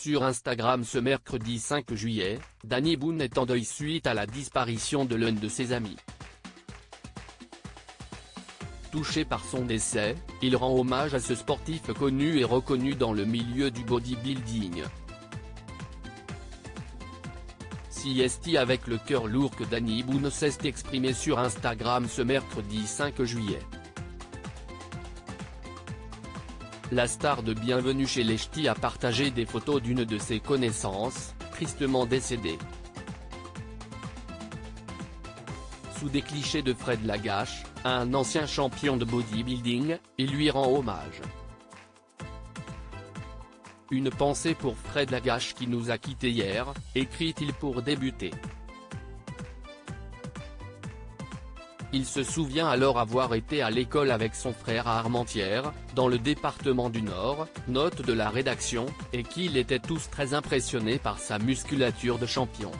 Sur Instagram ce mercredi 5 juillet, Danny Boone est en deuil suite à la disparition de l'un de ses amis. Touché par son décès, il rend hommage à ce sportif connu et reconnu dans le milieu du bodybuilding. Si est avec le cœur lourd que Danny Boone s'est exprimé sur Instagram ce mercredi 5 juillet. La star de Bienvenue chez les Ch'tis a partagé des photos d'une de ses connaissances, tristement décédée. Sous des clichés de Fred Lagache, un ancien champion de bodybuilding, il lui rend hommage. Une pensée pour Fred Lagache qui nous a quittés hier, écrit-il pour débuter. Il se souvient alors avoir été à l'école avec son frère à Armentières, dans le département du Nord, note de la rédaction, et qu'ils étaient tous très impressionnés par sa musculature de champion.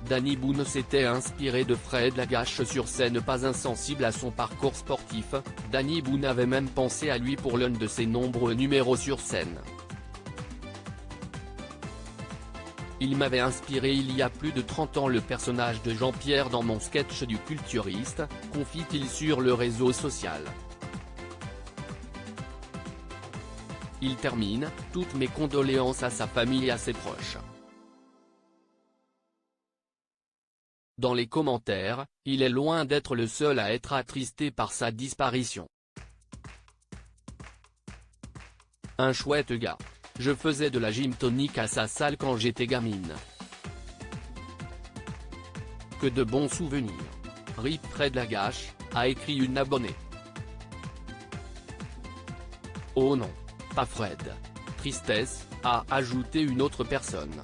Danny Boone s'était inspiré de Fred Lagache sur scène. Pas insensible à son parcours sportif, Danny Boone avait même pensé à lui pour l'un de ses nombreux numéros sur scène. Il m'avait inspiré il y a plus de 30 ans le personnage de Jean-Pierre dans mon sketch du culturiste, confie-t-il sur le réseau social. Il termine, toutes mes condoléances à sa famille et à ses proches. Dans les commentaires, il est loin d'être le seul à être attristé par sa disparition. Un chouette gars. Je faisais de la gym tonique à sa salle quand j'étais gamine. Que de bons souvenirs. RIP Fred Lagache, a écrit une abonnée. Oh non. Pas Fred. Tristesse, a ajouté une autre personne.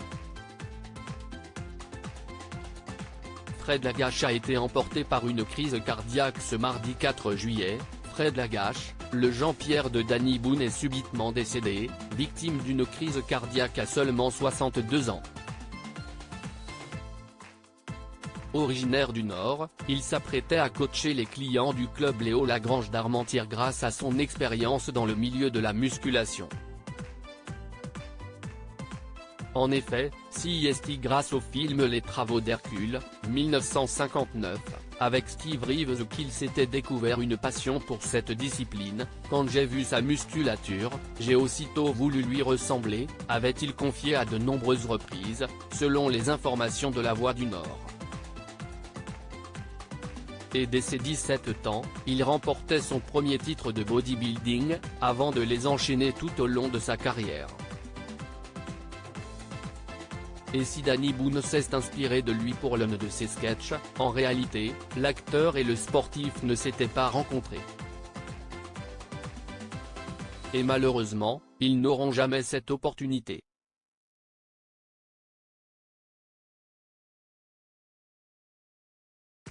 Fred Lagache a été emporté par une crise cardiaque ce mardi 4 juillet, Fred Lagache, le Jean-Pierre de Danny Boone est subitement décédé, victime d'une crise cardiaque à seulement 62 ans. Originaire du Nord, il s'apprêtait à coacher les clients du club Léo Lagrange d'Armentières grâce à son expérience dans le milieu de la musculation. En effet, CIST grâce au film Les Travaux d'Hercule, 1959, avec Steve Reeves qu'il s'était découvert une passion pour cette discipline. Quand j'ai vu sa musculature, j'ai aussitôt voulu lui ressembler, avait-il confié à de nombreuses reprises, selon les informations de La Voix du Nord. Et dès ses 17 ans, il remportait son premier titre de bodybuilding, avant de les enchaîner tout au long de sa carrière. Et si Danny Boone s'est inspiré de lui pour l'un de ses sketchs, en réalité, l'acteur et le sportif ne s'étaient pas rencontrés. Et malheureusement, ils n'auront jamais cette opportunité.